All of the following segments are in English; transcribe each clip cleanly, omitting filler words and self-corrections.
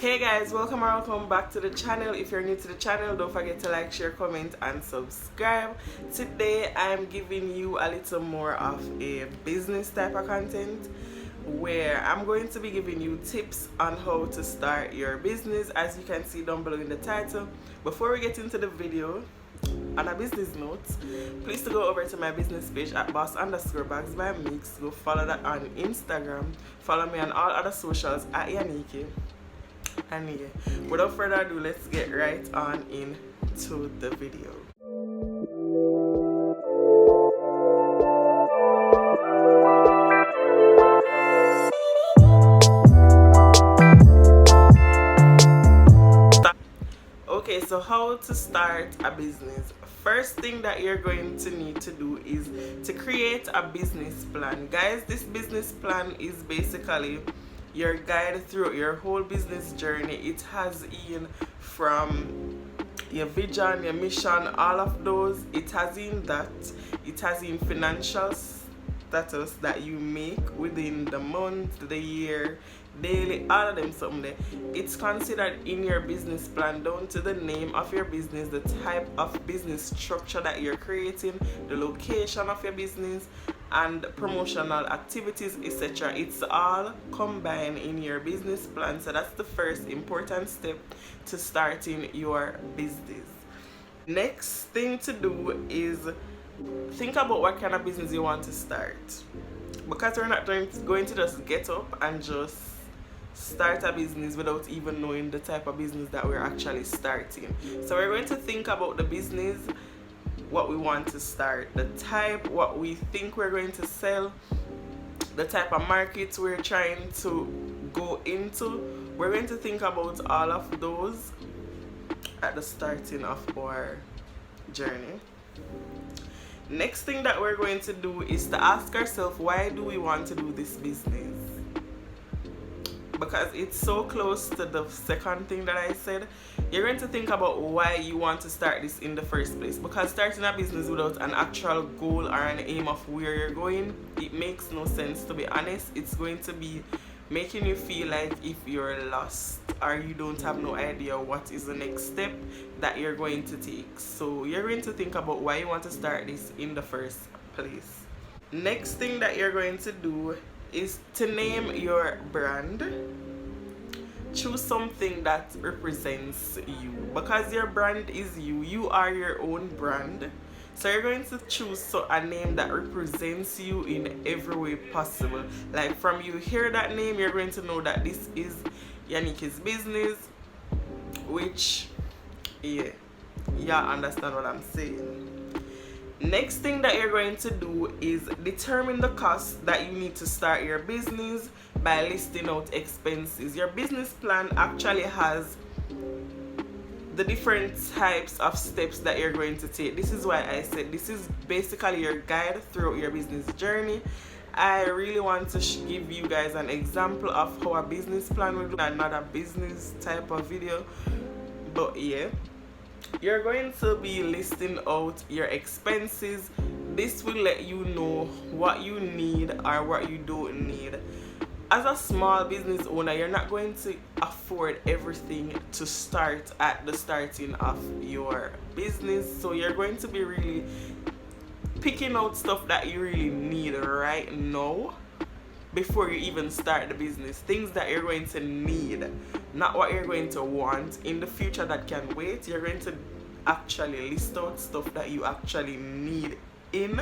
Hey guys, welcome back to the channel. If you're new to the channel, don't forget to like, share, comment and subscribe. Today I'm giving you a little more of a business type of content where I'm going to be giving you tips on how to start your business, as you can see down below in the title. Before we get into the video, on a business note, please to go over to my business page at boss_bags by Mix. Go follow that on Instagram. Follow me on all other socials at Yanieki. And yeah, without further ado, let's get right on into the video. Okay, so how to start a business. First thing that you're going to need to do is to create a business plan. Guys, this business plan is basically your guide through your whole business journey. It has in from your vision, your mission, all of those. It has in that. It has in financial status that you make within the month, the year, daily, all of them something there. It's considered in your business plan down to the name of your business, the type of business structure that you're creating, the location of your business, and promotional activities, etc. It's all combined in your business plan. So that's the first important step to starting your business. Next thing to do is think about what kind of business you want to start, because we're not going to just get up and just start a business without even knowing the type of business that we're actually starting. So we're going to think about the business, what we want to start, the type, what we think we're going to sell, the type of markets we're trying to go into. We're going to think about all of those at the starting of our journey. Next thing that we're going to do is to ask ourselves, why do we want to do this business? Because it's so close to the second thing that I said. You're going to think about why you want to start this in the first place, because starting a business without an actual goal or an aim of where you're going, it makes no sense, to be honest. It's going to be making you feel like if you're lost or you don't have no idea what is the next step that you're going to take. So you're going to think about why you want to start this in the first place. Next thing that you're going to do is to name your brand. Choose something that represents you, because your brand is you. You are your own brand. So you're going to choose a name that represents you in every way possible. Like from you hear that name, you're going to know that this is Yanieki's business, which yeah, understand what I'm saying. Next thing that you're going to do is determine the cost that you need to start your business by listing out expenses. Your business plan actually has the different types of steps that you're going to take. This is why I said this is basically your guide through your business journey. I really want to give you guys an example of how a business plan will do, another business type of video. But yeah, you're going to be listing out your expenses. This will let you know what you need or what you don't need. As a small business owner, you're not going to afford everything to start at the starting of your business. So you're going to be really picking out stuff that you really need right now before you even start the business. Things that you're going to need, not what you're going to want in the future that can wait. You're going to actually list out stuff that you actually need in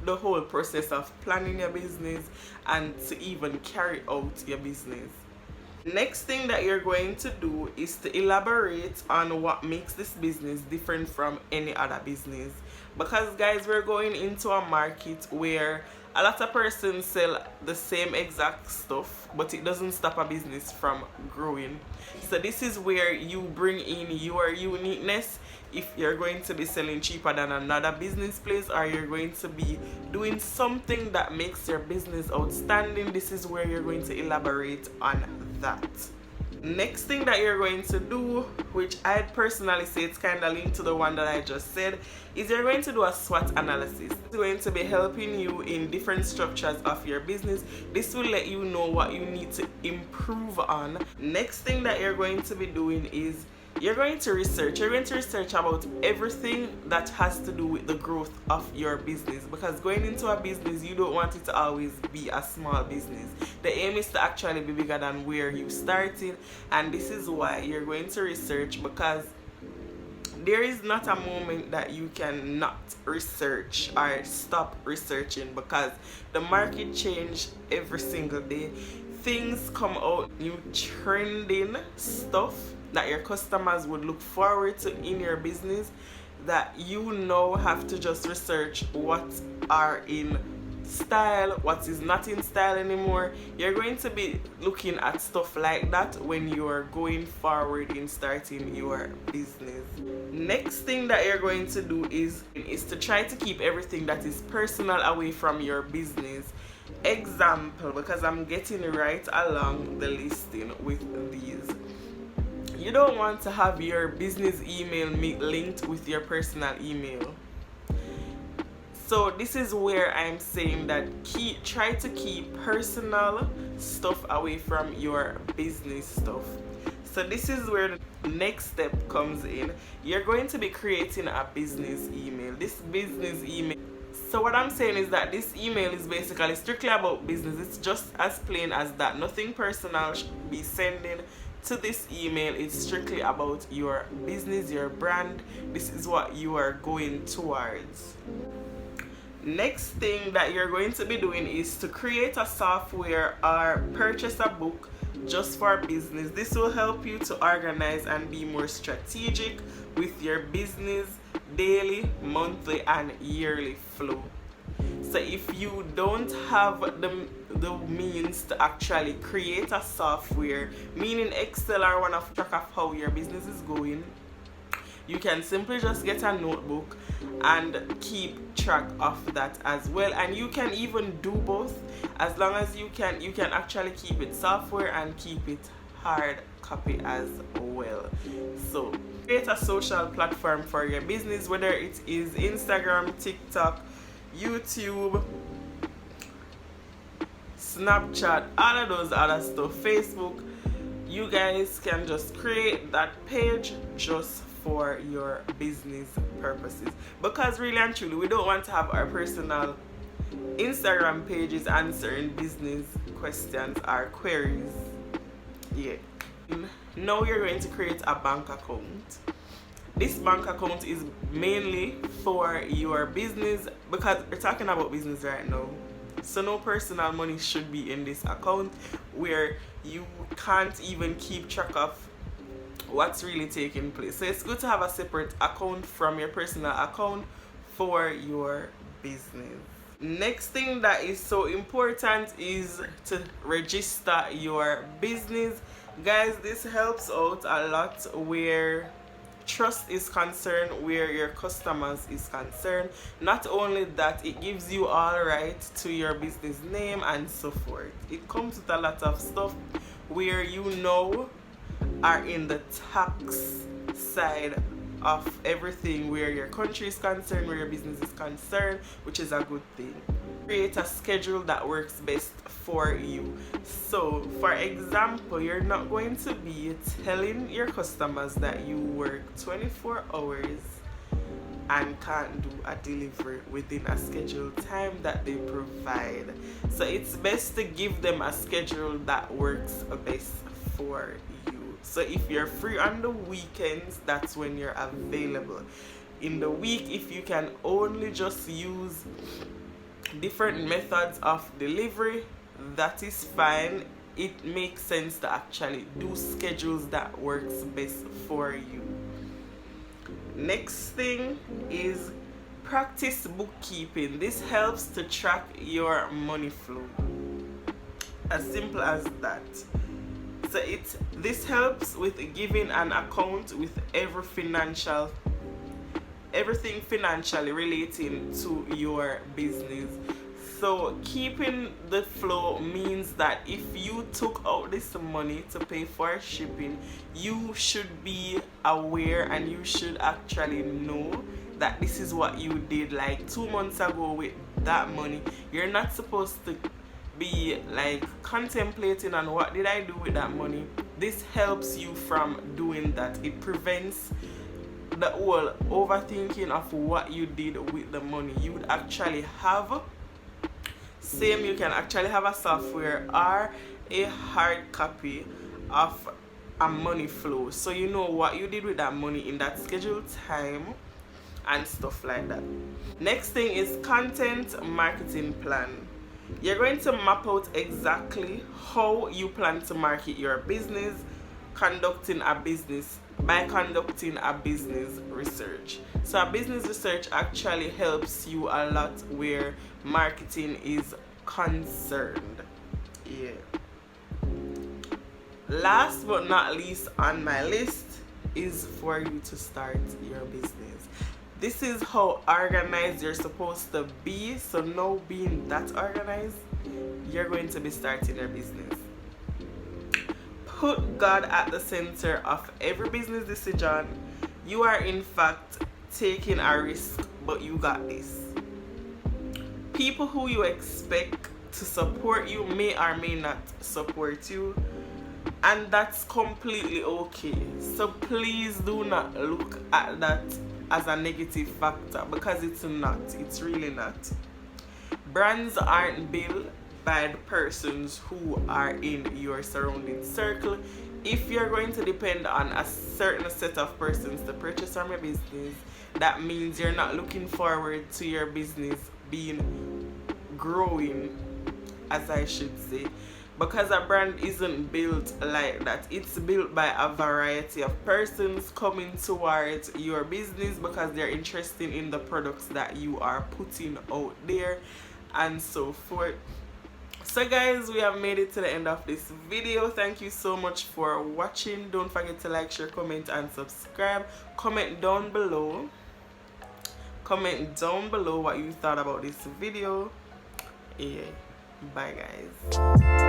the whole process of planning your business and to even carry out your business. Next thing that you're going to do is to elaborate on what makes this business different from any other business. Because guys, we're going into a market where a lot of persons sell the same exact stuff, but it doesn't stop a business from growing. So this is where you bring in your uniqueness. If you're going to be selling cheaper than another business place, or you're going to be doing something that makes your business outstanding, this is where you're going to elaborate on that. Next thing that you're going to do, which I'd personally say it's kind of linked to the one that I just said, is you're going to do a SWOT analysis. It's going to be helping you in different structures of your business. This will let you know what you need to improve on. Next thing that you're going to be doing is you're going to research about everything that has to do with the growth of your business, because going into a business, you don't want it to always be a small business. The aim is to actually be bigger than where you started, and this is why you're going to research, because there is not a moment that you can not research or stop researching, because the market changes every single day. Things come out, new trending stuff that your customers would look forward to in your business, that you now have to just research what are in style, what is not in style anymore. You're going to be looking at stuff like that when you are going forward in starting your business. Next thing that you're going to do is to try to keep everything that is personal away from your business. Example, because I'm getting right along the listing with these. You don't want to have your business email linked with your personal email. So this is where I'm saying that try to keep personal stuff away from your business stuff. So this is where the next step comes in. You're going to be creating a business email. This business email, so what I'm saying is that this email is basically strictly about business. It's just as plain as that. Nothing personal should be sending to this email. It's strictly about your business, your brand. This is what you are going towards. Next thing that you're going to be doing is to create a software or purchase a book just for business. This will help you to organize and be more strategic with your business daily, monthly, and yearly flow. So if you don't have the means to actually create a software, meaning Excel or one of track of how your business is going, you can simply just get a notebook and keep track of that as well. And you can even do both, as long as you can actually keep it software and keep it hard copy as well. So create a social platform for your business, whether it is Instagram, TikTok, YouTube, Snapchat, all of those other stuff, Facebook. You guys can just create that page just for your business purposes, because really and truly we don't want to have our personal Instagram pages answering business questions or queries. Yeah. Now you're going to create a bank account. This bank account is mainly for your business, because we're talking about business right now. So no personal money should be in this account, where you can't even keep track of what's really taking place. So it's good to have a separate account from your personal account for your business. Next thing that is so important is to register your business. Guys, this helps out a lot where trust is concerned, where your customers is concerned. Not only that, it gives you all right to your business name and so forth. It comes with a lot of stuff where are in the tax side of everything, where your country is concerned, where your business is concerned, which is a good thing. Create a schedule that works best for you. So for example, you're not going to be telling your customers that you work 24 hours and can't do a delivery within a scheduled time that they provide. So it's best to give them a schedule that works best for you. So if you're free on the weekends, that's when you're available. In the week, if you can only just use different methods of delivery, that is fine. It makes sense to actually do schedules that works best for you. Next thing is practice bookkeeping. This helps to track your money flow. As simple as that. So this helps with giving an account with everything financially relating to your business. So keeping the flow means that if you took out this money to pay for shipping, you should be aware and you should actually know that this is what you did like 2 months ago with that money. You're not supposed to be like contemplating on what did I do with that money. This helps you from doing that. It prevents the whole overthinking of what you did with the money. You would actually have you can actually have a software or a hard copy of a money flow, so you know what you did with that money in that scheduled time and stuff like that. Next thing is content marketing plan. You're going to map out exactly how you plan to market your business by conducting a business research. So a business research actually helps you a lot where marketing is concerned. Yeah. Last but not least on my list is for you to start your business. This is how organized you're supposed to be. So now being that organized, you're going to be starting your business. Put God at the center of every business decision. You are in fact taking a risk, but you got this. People who you expect to support you may or may not support you, and that's completely okay. So please do not look at that as a negative factor, because it's not. It's really not. Brands aren't built by the persons who are in your surrounding circle. If you're going to depend on a certain set of persons to purchase from your business, that means you're not looking forward to your business growing, as I should say, because a brand isn't built like that. It's built by a variety of persons coming towards your business because they're interested in the products that you are putting out there and so forth. So guys, we have made it to the end of this video. Thank you so much for watching. Don't forget to like, share, comment and subscribe. Comment down below what you thought about this video. Yeah, bye guys.